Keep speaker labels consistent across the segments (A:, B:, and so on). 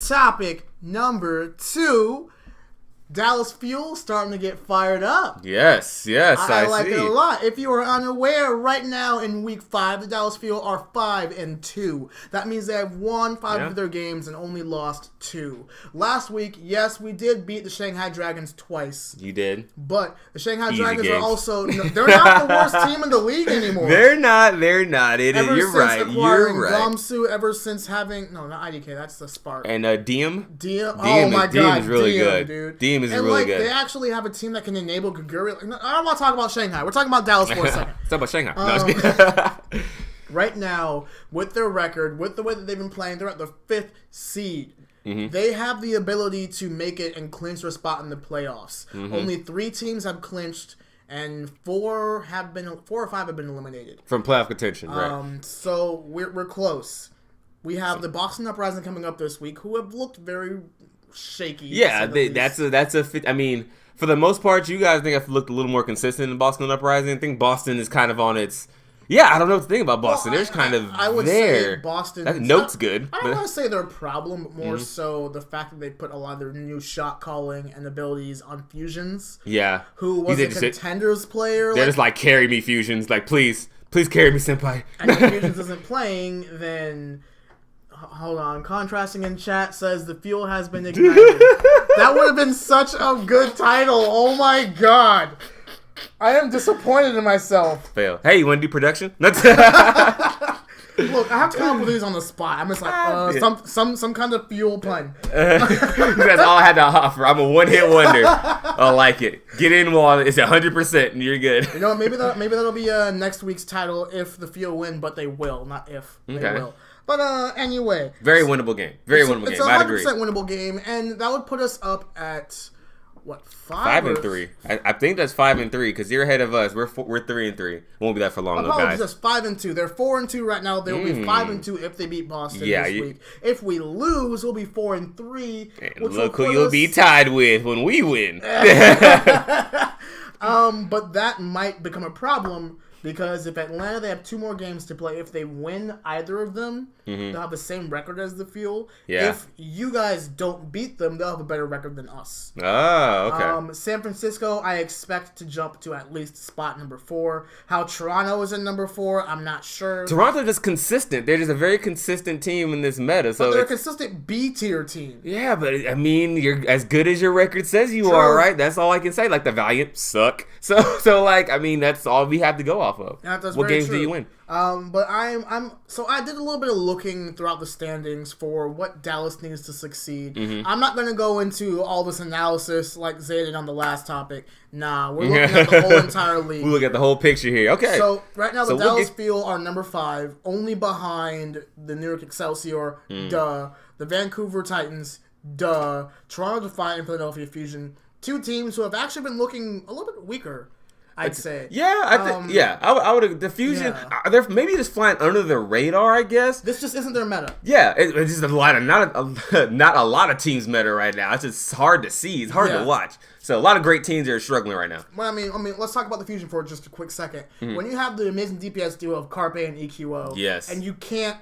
A: topic number 2. Dallas Fuel starting to get fired up.
B: Yes, I
A: like
B: see.
A: it a lot. If you are unaware, right now in Week 5, the Dallas Fuel are 5-2. That means they have won 5 of their games and only lost 2. Last week, yes, we did beat the Shanghai Dragons twice.
B: You did.
A: But the Shanghai Dragons
B: games.
A: are also... they're not the worst team in the league anymore.
B: They're not. You're right.
A: Gamsu, ever since having... No, not IDK. That's the Spark.
B: And Diem?
A: Oh my God.
B: Diem is really good.
A: Dude.
B: Diem is really good.
A: They actually have a team that can enable Gaguri. I don't want to talk about Shanghai. We're talking about Dallas for a second.
B: Let's talk about Shanghai.
A: Right now, with their record, with the way that they've been playing, they're at the 5th seed. Mm-hmm. They have the ability to make it and clinch their spot in the playoffs. Mm-hmm. Only 3 teams have clinched, and 4 or 5 have been eliminated
B: from playoff contention. Right.
A: So we're close. We have the Boston Uprising coming up this week, who have looked very shaky.
B: Yeah, that's a fit. I mean, for the most part, you guys think I've looked a little more consistent in Boston Uprising. I think Boston is kind of on its. Yeah, I don't know what to think about Boston. There's kind of
A: I would
B: there.
A: Say Boston.
B: That note's good.
A: I don't want to say their problem, but more so the fact that they put a lot of their new shot calling and abilities on Fusions.
B: Yeah.
A: Who was a Contenders player.
B: They're just like, carry me, Fusions. Like, please carry me, senpai.
A: And if Fusions isn't playing, then... Hold on. Contrasting in chat says the fuel has been ignited. That would have been such a good title. Oh my God. I am disappointed in myself.
B: Fail. Hey, you want to do production?
A: Look, I have to come up with these on the spot. I'm just like, some kind of fuel pun.
B: That's all I had to offer. I'm a one-hit wonder. I like it. Get in while it's 100% and you're good.
A: You know what? Maybe that'll be next week's title if the fuel win, but they will. Not if. They will. But anyway.
B: Very winnable game.
A: It's a 100% winnable game, and that would put us up at, what,
B: 5-3. I think that's 5-3, because you're ahead of us. We're 3-3. Won't be that for long, though, guys.
A: Just 5-2. They're 4-2 right now. They'll be 5-2 if they beat Boston this week. If we lose, we'll be 4-3.
B: And look who you'll be tied with when we win.
A: But that might become a problem. Because if Atlanta, they have 2 more games to play. If they win either of them, they'll have the same record as the Fuel.
B: Yeah.
A: If you guys don't beat them, they'll have a better record than us.
B: Oh, okay.
A: San Francisco, I expect to jump to at least spot number 4. How Toronto is in number 4, I'm not sure.
B: Toronto just consistent. They're just a very consistent team in this meta. So
A: they're a consistent B-tier team.
B: Yeah, but I mean, you're as good as your record says you are, right? That's all I can say. Like, the Valiant suck. So like, I mean, that's all we have to go off of. What games do you win?
A: But so I did a little bit of looking throughout the standings for what Dallas needs to succeed. I'm not going to go into all this analysis like Zay did on the last topic. Nah, we're looking at the whole entire league.
B: We look at the whole picture here. Okay.
A: So right now the Dallas Fuel are number 5, only behind the New York Excelsior, duh, the Vancouver Titans, duh, Toronto Defiant and Philadelphia Fusion. 2 teams who have actually been looking a little bit weaker, I'd say.
B: Yeah, I would. The Fusion, they're maybe just flying under the radar, I guess.
A: This just isn't their meta.
B: Yeah, it's just not a lot of teams meta right now. It's just hard to see. It's hard to watch. So a lot of great teams are struggling right now.
A: Well, I mean, let's talk about the Fusion for just a quick second. When you have the amazing DPS duo of Carpe and EQO, and you can't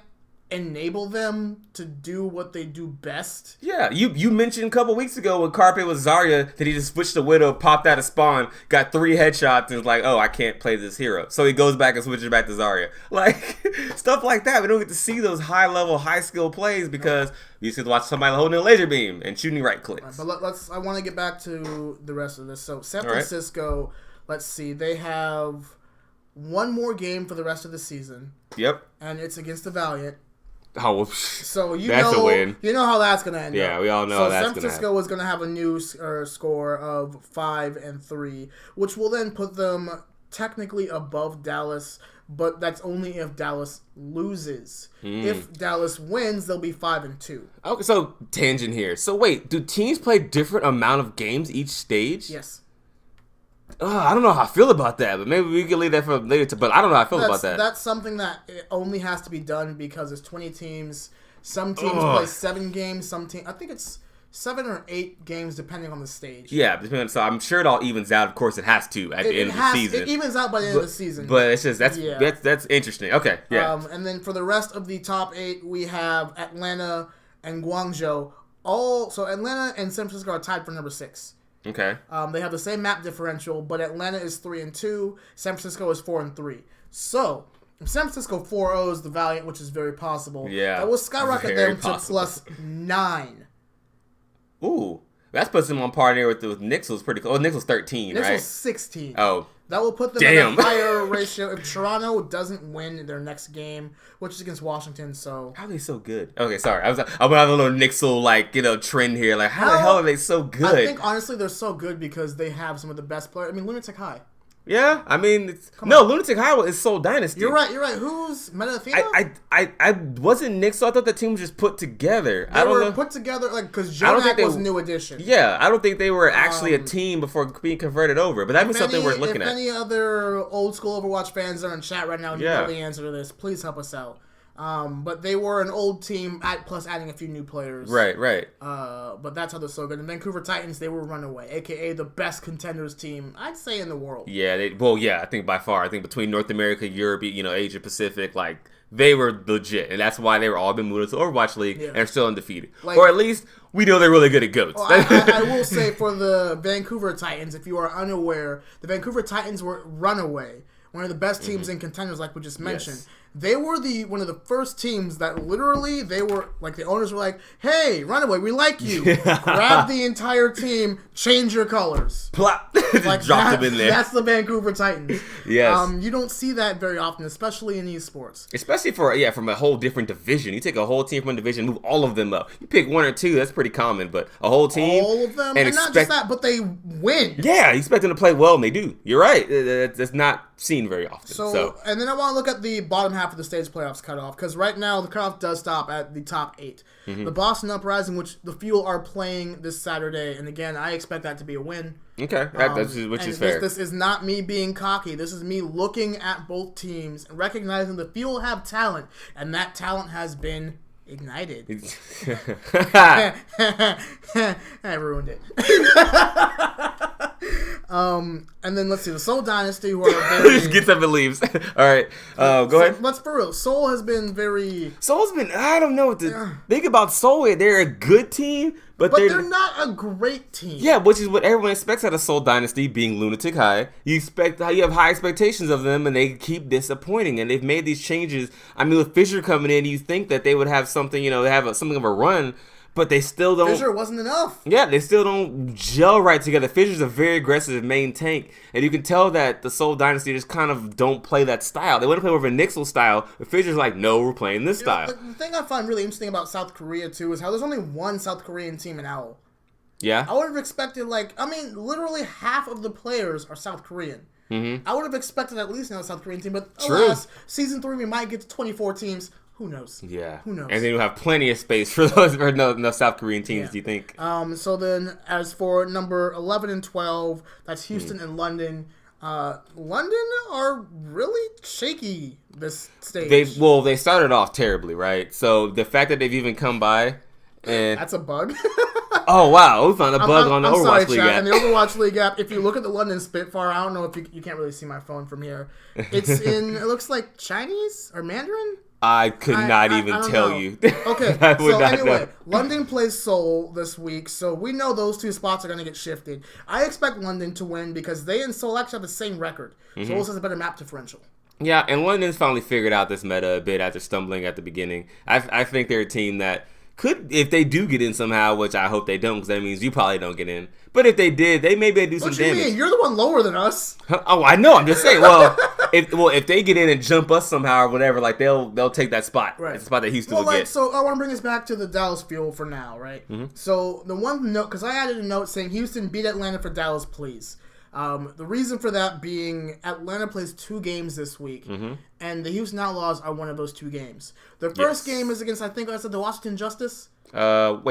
A: enable them to do what they do best.
B: Yeah, you mentioned a couple weeks ago when Carpe was Zarya that he just switched to Widow, popped out of spawn, got 3 headshots, and was like, oh, I can't play this hero. So he goes back and switches back to Zarya. Like, stuff like that. We don't get to see those high-level, high-skill plays because we used to watch somebody holding a laser beam and shooting right clicks.
A: But I want to get back to the rest of this. So San Francisco, let's see, they have 1 more game for the rest of the season.
B: Yep.
A: And it's against the Valiant.
B: Oh,
A: so
B: that's a win.
A: You know how that's gonna end.
B: Yeah, we all know
A: so
B: that's
A: San Francisco is gonna have a new score of 5-3, which will then put them technically above Dallas, but that's only if Dallas loses. If Dallas wins, they'll be 5-2.
B: Okay, so tangent here. So wait, do teams play different amount of games each stage?
A: Yes.
B: I don't know how I feel about that, but maybe we can leave that for later. But I don't know how I feel about that.
A: That's something that it only has to be done because it's 20 teams. Some teams play 7 games. I think it's 7 or 8 games depending on the stage.
B: Yeah, depending. So I'm sure it all evens out. Of course, it has to at the end of the season.
A: It evens out by the end of the season.
B: But it's just that's interesting. Okay, yeah.
A: And then for the rest of the top 8, we have Atlanta and Guangzhou So Atlanta and San Francisco are tied for number 6.
B: Okay.
A: They have the same map differential, but Atlanta is 3-2. San Francisco is 4-3. So if San Francisco 4-0s the Valiant, which is very possible, that will skyrocket them to +9.
B: Ooh, that puts them on par there with Knicks was pretty close. Oh, Knicks was 13,
A: Knicks
B: right?
A: was 16.
B: Oh.
A: That will put them at a higher ratio if Toronto doesn't win their next game, which is against Washington. So
B: how are they so good? Okay, sorry. I'm gonna have a little Knicks trend here. Like, how the hell are they so good?
A: I think honestly they're so good because they have some of the best players. I mean, Lunatic High.
B: Yeah, I mean, Lunatic High is Seoul Dynasty.
A: You're right. Who's Metathena?
B: I wasn't Knicks, so I thought the team was just put together.
A: They were put together because Jonak was a new addition.
B: Yeah, I don't think they were actually a team before being converted over. But that'd be something worth looking at.
A: If any other old school Overwatch fans are in chat right now and you know the answer to this, please help us out. But they were an old team, plus adding a few new players.
B: Right.
A: But that's how they're so good. And Vancouver Titans, they were runaway, a.k.a. the best contenders team, I'd say, in the world.
B: Yeah, I think by far. I think between North America, Europe, Asia Pacific, they were legit. And that's why they were all been moved to the Overwatch League and are still undefeated. Or at least we know they're really good at GOATs.
A: Well, I will say for the Vancouver Titans, if you are unaware, the Vancouver Titans were runaway. One of the best teams in contenders, like we just mentioned. Yes. They were one of the first teams that literally they were the owners were like, "Hey, Runaway, we like you." Grab the entire team, change your colors.
B: Plop. Just dropped them in there.
A: That's the Vancouver Titans.
B: Yes.
A: You don't see that very often, especially in esports.
B: Especially from a whole different division. You take a whole team from a division, move all of them up. You pick one or two, that's pretty common, but a whole team,
A: all of them, and not just that, but they win.
B: Yeah, you expect them to play well, and they do. You're right. That's not seen very often.
A: So, and then I want to look at the bottom half of the stage playoffs cutoff, because right now the cutoff does stop at the top 8. The Boston Uprising, which the Fuel are playing this Saturday, and again, I expect that to be a win.
B: Okay, which is fair.
A: This is not me being cocky. This is me looking at both teams and recognizing the Fuel have talent, and that talent has been ignited. I ruined it. And then let's see, the Seoul Dynasty, who are very...
B: just gets up and leaves. All right, go ahead.
A: Let's for real. Seoul has been very...
B: I don't know what to think about Seoul. They're a good team, but they're
A: not a great team.
B: Yeah, which is what everyone expects out of Seoul Dynasty, being Lunatic High. You have high expectations of them, and they keep disappointing. And they've made these changes. I mean, with Fisher coming in, you think that they would have something, something of a run. But they still don't...
A: Fisher wasn't enough.
B: Yeah, they still don't gel right together. Fisher's a very aggressive main tank. And you can tell that the Seoul Dynasty just kind of don't play that style. They want to play over Nixel style, but Fisher's like, no, we're playing this style.
A: The thing I find really interesting about South Korea, too, is how there's only one South Korean team in OWL.
B: Yeah?
A: I would have expected, literally half of the players are South Korean. I would have expected at least another South Korean team, but alas, Season 3 we might get to 24 teams. Who knows?
B: Yeah.
A: Who knows?
B: And then you'll have plenty of space for those no South Korean teams, do you think?
A: So then, as for number 11 and 12, that's Houston and London. London are really shaky this stage.
B: They started off terribly, right? So the fact that they've even come by, and
A: that's a bug.
B: Oh wow, we found a bug on the Overwatch League app.
A: In the Overwatch League app, if you look at the London Spitfire, I don't know if you can't really see my phone from here. It's it looks like Chinese or Mandarin.
B: I could not even tell you.
A: Okay, so anyway, London plays Seoul this week, so we know those two spots are going to get shifted. I expect London to win because they and Seoul actually have the same record. Seoul has a better map differential.
B: Yeah, and London's finally figured out this meta a bit after stumbling at the beginning. I think they're a team that could, if they do get in somehow, which I hope they don't, because that means you probably don't get in. But if they did, they maybe do some damage. What you mean?
A: You're the one lower than us.
B: Oh, I know. I'm just saying. If they get in and jump us somehow or whatever, they'll take that spot. Right. It's a spot that Houston will get.
A: So I want to bring us back to the Dallas Fuel for now, right? So the one note, because I added a note saying Houston beat Atlanta for Dallas, please. The reason for that being Atlanta plays 2 games this week, and the Houston Outlaws are one of those 2 games. The first game is against, I think I said, the Washington Justice.
B: The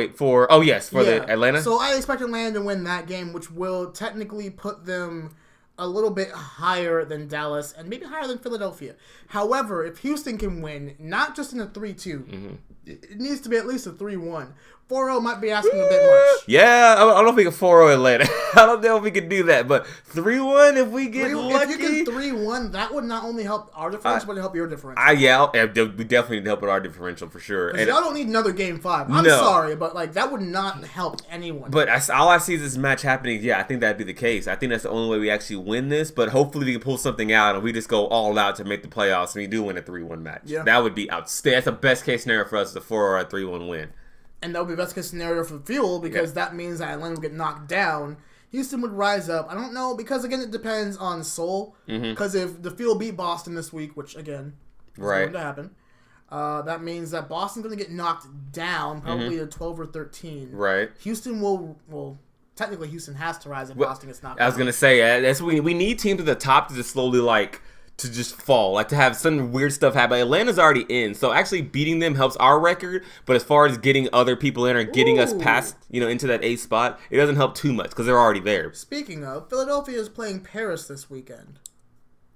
B: Atlanta.
A: So I expect Atlanta to win that game, which will technically put them a little bit higher than Dallas and maybe higher than Philadelphia. However, if Houston can win, not just in a 3-2, it needs to be at least a 3-1. 4-0 might be asking a bit much.
B: Yeah, I don't know if we can 4-0 Atlanta. I don't know if we can do that, but 3-1 if we get lucky.
A: If you get 3-1, that would not only help our differential, but help your differential.
B: We definitely need to help with our differential for sure.
A: Because y'all don't need another Game 5. I'm sorry, but like that would not help anyone.
B: But all I see is this match happening. Yeah, I think that'd be the case. I think that's the only way we actually win this, but hopefully we can pull something out and we just go all out to make the playoffs and we do win a 3-1 match. Yeah. That would be outstanding. That's the best case scenario for us, a 4 or a 3-1 win. And
A: that would be the best case scenario for Fuel because that means that Atlanta would get knocked down. Houston would rise up. I don't know because, again, it depends on Seoul. Because if the Fuel beat Boston this week, which, again, is going to happen, that means that Boston's going to get knocked down probably to 12 or 13.
B: Right.
A: Houston will technically, Houston has to rise if Boston gets knocked down.
B: I was going to say, that's we need teams at the top to just slowly, to just fall, to have some weird stuff happen. Atlanta's already in, so actually beating them helps our record, but as far as getting other people in or getting us past, into that 8th spot, it doesn't help too much because they're already there.
A: Speaking of, Philadelphia is playing Paris this weekend.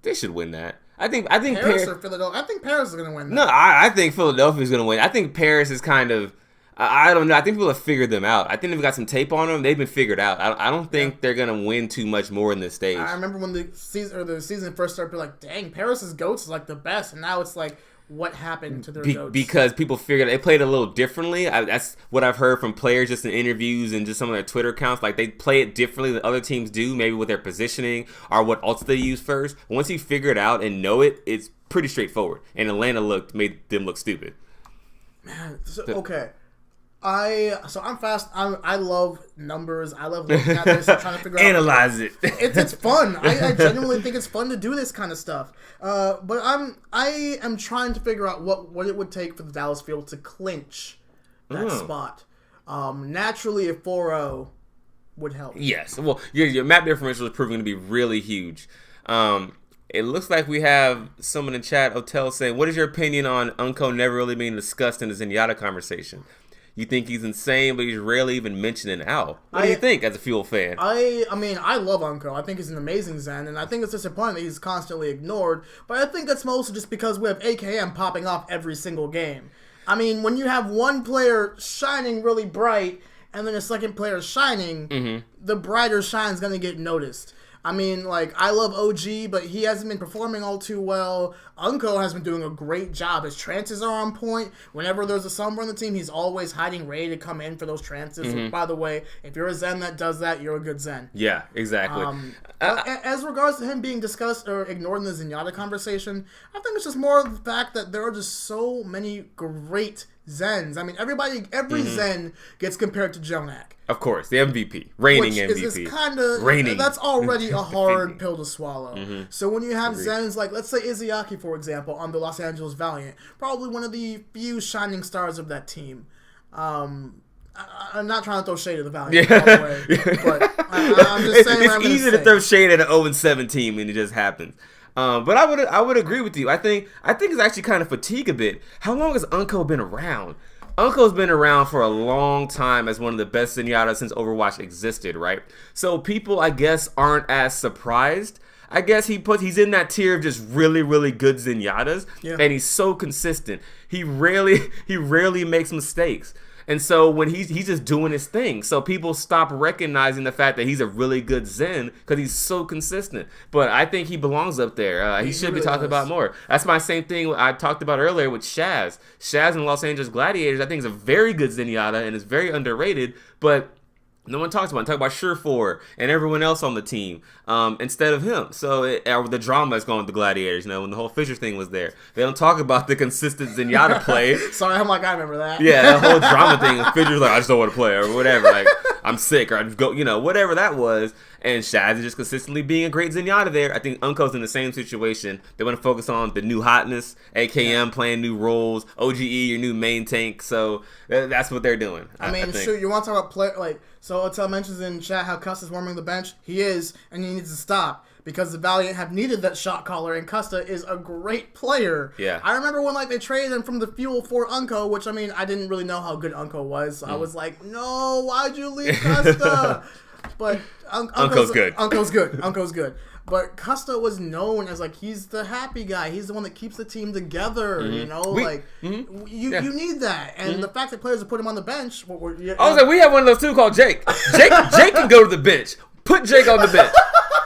B: They should win that. I think
A: Paris or Philadelphia. I think Paris is going to win that.
B: No, I think Philadelphia is going to win. I think Paris is kind of, I don't know. I think people have figured them out. I think they've got some tape on them. They've been figured out. I don't think they're gonna win too much more in this stage.
A: I remember when the season first started, people were like, "Dang, Paris's goats is like the best," and now it's like, what happened to their goats?
B: Because people figured they played a little differently. That's what I've heard from players just in interviews and just some of their Twitter accounts. Like they play it differently than other teams do, maybe with their positioning or what ults they use first. But once you figure it out and know it, it's pretty straightforward. And Atlanta made them look stupid.
A: Man, okay. I'm fast. I love numbers. I love looking at this and trying to figure out.
B: Analyze it.
A: It's fun. I genuinely think it's fun to do this kind of stuff. But I am trying to figure out what it would take for the Dallas Field to clinch that spot. Naturally, a 4-0 would help.
B: Yes. Well, your map differential is proving to be really huge. It looks like we have someone in chat, Otel, saying, "What is your opinion on Unco never really being discussed in the Zenyatta conversation? You think he's insane, but he's rarely even mentioning Al. What do you think as a Fuel fan?"
A: I mean, I love Unco. I think he's an amazing Zen, and I think it's disappointing that he's constantly ignored. But I think that's mostly just because we have AKM popping off every single game. I mean, when you have one player shining really bright and then a second player shining, the brighter shine's going to get noticed. I mean, I love OG, but he hasn't been performing all too well. Unco has been doing a great job. His trances are on point. Whenever there's a Sombra on the team, he's always hiding, ready to come in for those trances. So, by the way, if you're a Zen that does that, you're a good Zen.
B: Yeah, exactly.
A: As regards to him being discussed or ignored in the Zenyatta conversation, I think it's just more of the fact that there are just so many great Zens. I mean, every Zen gets compared to Jonak.
B: Of course, the MVP, reigning MVP.
A: Which is kind of, that's already a hard pill to swallow. So when you have Zens like, let's say Izayaki, for example, on the Los Angeles Valiant, probably one of the few shining stars of that team. I'm not trying to throw shade at the Valiant, by the way, but I'm just saying
B: it's easy to throw shade at an 0-7 team when it just happens. But I would agree with you. I think it's actually kind of fatigue a bit. How long has Unco been around? Unco's been around for a long time as one of the best Zenyatta since Overwatch existed, right? So people, I guess, aren't as surprised. I guess he's in that tier of just really, really good Zenyatas, and he's so consistent. He rarely makes mistakes. And so when he's just doing his thing, so people stop recognizing the fact that he's a really good Zen because he's so consistent. But I think he belongs up there. He should really be talked about more. That's my same thing I talked about earlier with Shaz. Shaz in Los Angeles Gladiators, I think, is a very good Zenyatta and is very underrated, but no one talks about it. Talk about Surefour and everyone else on the team instead of him. So the drama is going with the Gladiators. When the whole Fisher thing was there, they don't talk about the consistent Zenyatta play.
A: Sorry, I remember that.
B: Yeah, that whole drama thing. Fisher's like, I just don't want to play or whatever. I'm sick or I just go, whatever that was. And Shaz is just consistently being a great Zenyatta there. I think Unco's in the same situation. They want to focus on the new hotness, AKM playing new roles, OGE, your new main tank. So that's what they're doing.
A: I mean, shoot, you want to talk about play so Otel mentions in chat how Custa is warming the bench. He is, and he needs to stop because the Valiant have needed that shot caller, and Custa is a great player.
B: Yeah.
A: I remember when they traded him from the Fuel for Unco, which I didn't really know how good Unco was. So I was like, no, why'd you leave Custa? But
B: Uncle's good.
A: Uncle's good. Uncle's good. But Costa was known as like he's the happy guy. He's the one that keeps the team together. You know, you need that. And the fact that players have put him on the bench.
B: I was like, we have one of those too called Jake. Jake can go to the bench. Put Jake on the bench.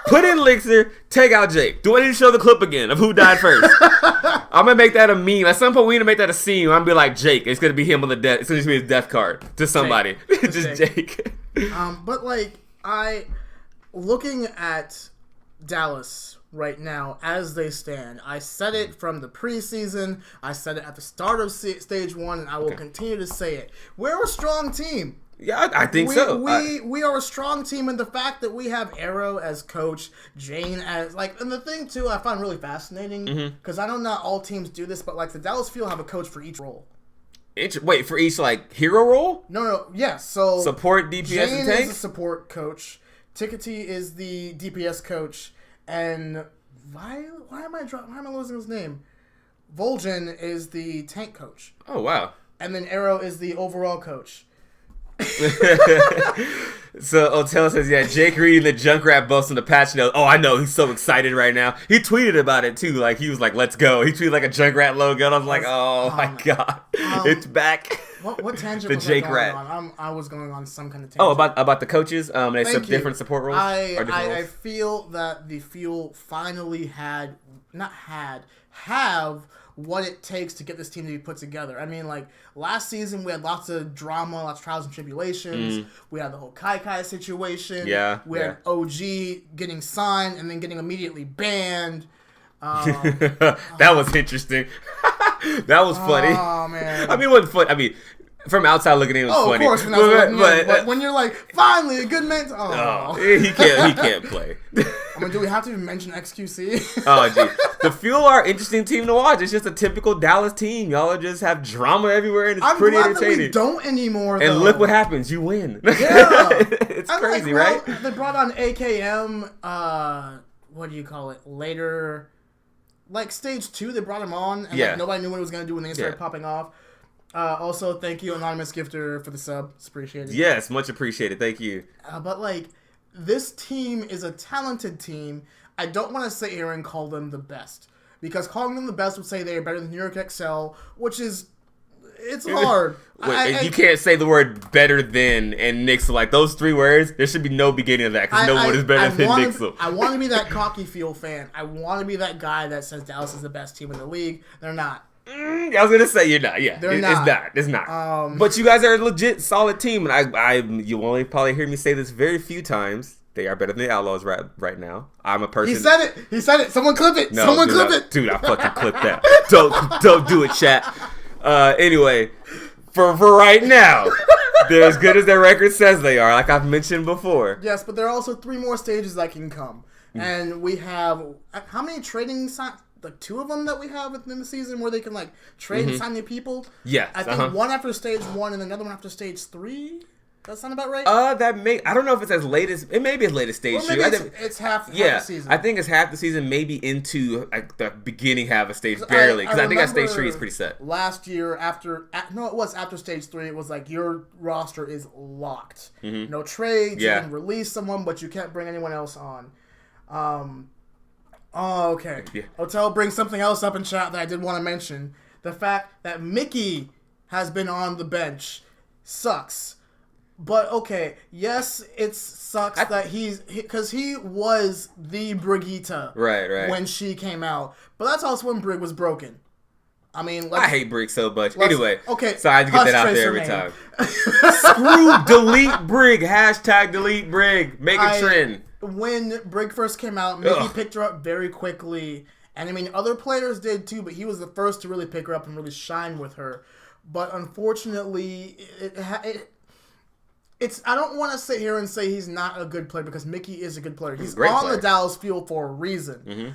B: Put in Elixir. Take out Jake. Do I need to show the clip again of who died first? I'm gonna make that a meme. At some point, we need to make that a scene. I'm gonna be like Jake. It's gonna be him on the death. It's gonna be his death card to somebody. Just Jake.
A: But like looking at Dallas right now as they stand, I said it from the preseason, I said it at the start of stage 1, and I will continue to say it. We're a strong team.
B: Yeah, I think so.
A: We are a strong team, and the fact that we have Arrow as coach, Jane as and the thing too I find really fascinating because I know not all teams do this, but like the Dallas Fuel have a coach for each role.
B: Wait, for each hero role?
A: No, yes. So
B: support, DPS,
A: Jane
B: and tank
A: is the support coach. Tickety is the DPS coach, and why am I losing his name? Vol'jin is the tank coach.
B: Oh wow!
A: And then Arrow is the overall coach.
B: So Otell says, yeah, Jake reading the Junkrat buffs in the patch notes. Oh, I know, he's so excited right now. He tweeted about it too, like he was like, "Let's go." He tweeted like a Junkrat logo, and I was like, "Oh my god, it's back."
A: What tangent
B: the
A: was
B: Jake
A: I going
B: Rat.
A: on? I was going on some kind of tangent.
B: Oh, about the coaches. They have different support roles.
A: I feel that the Fuel finally have what it takes to get this team to be put together. I mean, like, last season we had lots of drama, lots of trials and tribulations. We had the whole Kai situation.
B: Yeah.
A: We had OG getting signed and then getting immediately banned.
B: That was interesting. That was funny.
A: Oh, man.
B: I mean, it wasn't funny. I mean, from outside looking in, it was funny.
A: Of course. But when you're like, finally, a good man.
B: He can't play.
A: I mean, do we have to even mention XQC?
B: Oh, gee. The Fuel are an interesting team to watch. It's just a typical Dallas team. Y'all just have drama everywhere, and it's pretty entertaining.
A: We don't anymore, though.
B: And look what happens. You win.
A: Yeah.
B: It's crazy, right?
A: They brought on AKM, what do you call it, later, like stage 2, they brought him on, and nobody knew what he was going to do when they started popping off. Also, thank you, Anonymous Gifter, for the sub. It's appreciated.
B: Yes, much appreciated. Thank you.
A: But, like, this team is a talented team. I don't want to sit here and call them the best. Because calling them the best would say they are better than New York XL, which is... It's hard.
B: You can't say the word better than and Nixel. Like, those 3 words, there should be no beginning of that because no one is better than Nixel.
A: I want to be that cocky Fuel fan. I want to be that guy that says Dallas is the best team in the league. They're not.
B: I was gonna say you're not. Yeah, It's not. But you guys are a legit solid team, and you only probably hear me say this very few times. They are better than the Outlaws right now. I'm a person.
A: He said it. Someone clip it. Someone clip it.
B: Dude, I fucking clip that. Don't do it, chat. Anyway, for right now, they're as good as their record says they are, like I've mentioned before.
A: Yes, but there are also 3 more stages that can come, and we have how many trading signs? Like 2 of them that we have within the season where they can like trade and sign new people.
B: Yeah,
A: I think one after stage 1 and another one after stage 3. That sound about right?
B: I don't know if it's as late as it may be as late as stage 2.
A: I think it's half the season.
B: I think it's half the season, maybe into like the beginning half of stage barely because I think at stage 3 it's pretty set.
A: Last year after stage 3 it was like your roster is locked. No trades. You can release someone, but you can't bring anyone else on. Oh, okay. Yeah. Otell brings something else up in chat that I did want to mention. The fact that Mickey has been on the bench sucks. But, okay, yes, it sucks that because he was the Brigitte when she came out. But that's also when Brig was broken. I mean, I
B: hate Brig so much. Anyway,
A: okay,
B: so I had to get that out there every time. Screw delete Brig. Hashtag delete Brig. Make a trend.
A: When Brig first came out, Mickey picked her up very quickly. And I mean, other players did too, but he was the first to really pick her up and really shine with her. But unfortunately, it's I don't want to sit here and say he's not a good player because Mickey is a good player. He's on the Dallas Fuel for a reason.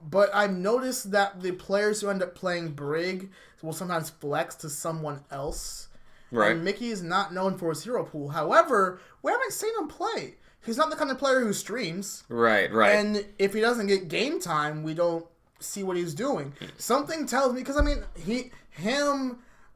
A: But I've noticed that the players who end up playing Brig will sometimes flex to someone else. Right. And Mickey is not known for his hero pool. However, we haven't seen him play. He's not the kind of player who streams. Right. And if he doesn't get game time, we don't see what he's doing. Something tells me, because I mean,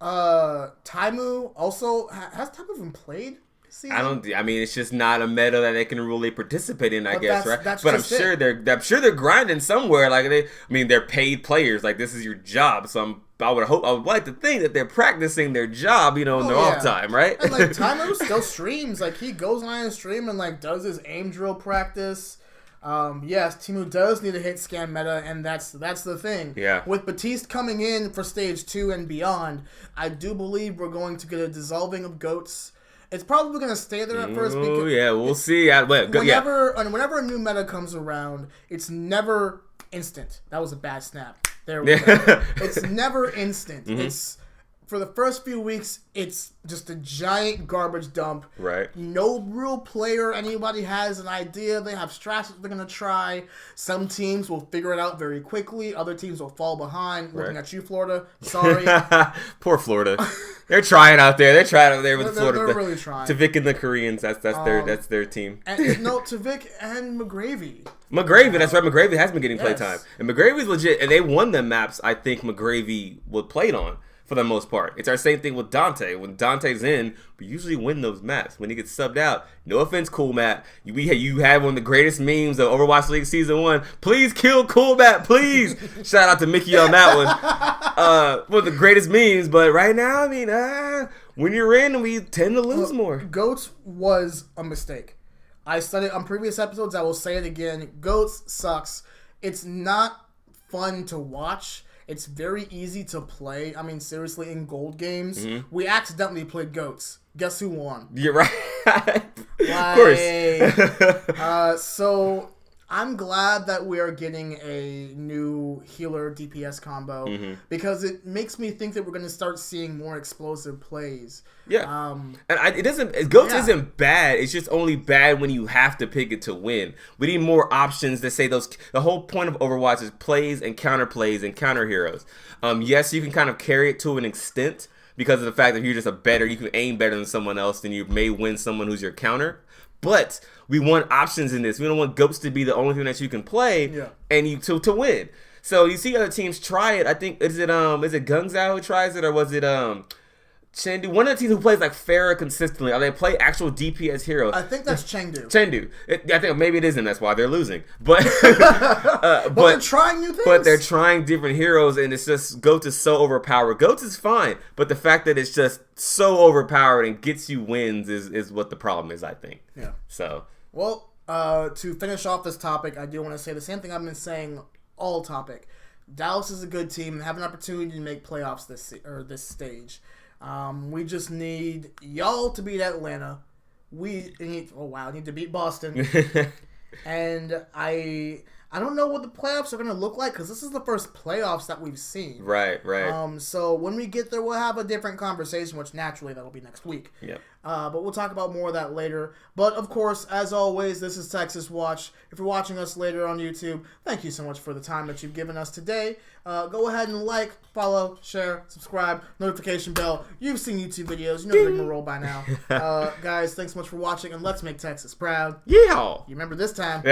A: Taimu also, has Taimu even played season.
B: I mean, it's just not a meta that they can really participate in, I guess, right?
A: That's
B: but I'm sure they're grinding somewhere. Like they're paid players. Like this is your job. So I would like to think that they're practicing their job, in their off time, right?
A: And like Tyler still streams. Like he goes on his stream and like does his aim drill practice. Yes, Temu does need a hit scan meta, and that's the thing.
B: Yeah.
A: With Batiste coming in for stage 2 and beyond, I do believe we're going to get a dissolving of goats. It's probably going to stay there at first.
B: Oh yeah, we'll see.
A: Whenever a new meta comes around, it's never instant. That was a bad snap. There we go. It's never instant. Mm-hmm. It's for the first few weeks, it's just a giant garbage dump.
B: Right.
A: No real player, anybody has an idea. They have strategies they're going to try. Some teams will figure it out very quickly. Other teams will fall behind. Looking at you, Florida. Sorry.
B: Poor Florida. They're trying out there. They're trying out there with Florida.
A: They're really trying.
B: Tavik and the Koreans, that's their team.
A: And, no, Tavik and McGravy.
B: That's right. McGravy has been getting playtime. And McGravy's legit. And they won the maps I think McGravy would played on. For the most part. It's our same thing with Dante. When Dante's in, we usually win those maps. When he gets subbed out, no offense, Cool Matt. You had one of the greatest memes of Overwatch League Season 1. Please kill Cool Matt, please. Shout out to Mickey on that one. One of the greatest memes. But right now, I mean, when you're in, we tend to lose more.
A: Goats was a mistake. I said it on previous episodes. I will say it again. Goats sucks. It's not fun to watch. It's very easy to play. I mean, seriously, in gold games, we accidentally played Goats. Guess who won?
B: You're right.
A: Of course. So I'm glad that we are getting a new healer DPS combo because it makes me think that we're going to start seeing more explosive plays.
B: Yeah. And Goats isn't bad. It's just only bad when you have to pick it to win. We need more options that say the whole point of Overwatch is plays and counter heroes. Yes, you can kind of carry it to an extent because of the fact that you're just you can aim better than someone else, then you may win someone who's your counter. But we want options in this. We don't want Goats to be the only thing that you can play and you to win. So you see other teams try it. I think is it Gungzao who tries it, or was it Chengdu? One of the teams who plays like Pharah consistently, or they play actual DPS heroes.
A: I think that's Chengdu.
B: I think maybe it isn't. That's why they're losing. But
A: but they're trying new things.
B: But they're trying different heroes, and it's just Goats is so overpowered. Goats is fine, but the fact that it's just so overpowered and gets you wins is what the problem is, I think.
A: Yeah.
B: So
A: well, to finish off this topic, I do want to say the same thing I've been saying all topic. Dallas is a good team and have an opportunity to make playoffs this stage. We just need y'all to beat Atlanta. We need to beat Boston. And I don't know what the playoffs are going to look like because this is the first playoffs that we've seen.
B: Right.
A: So when we get there, we'll have a different conversation, which naturally that'll be next week.
B: Yep.
A: But we'll talk about more of that later. But of course, as always, this is TexasWatch. If you're watching us later on YouTube, thank you so much for the time that you've given us today. Go ahead and like, follow, share, subscribe, notification bell. You've seen YouTube videos. You know the rigmarole by now. Guys, thanks so much for watching, and let's make Texas proud.
B: Yeah.
A: You remember this time.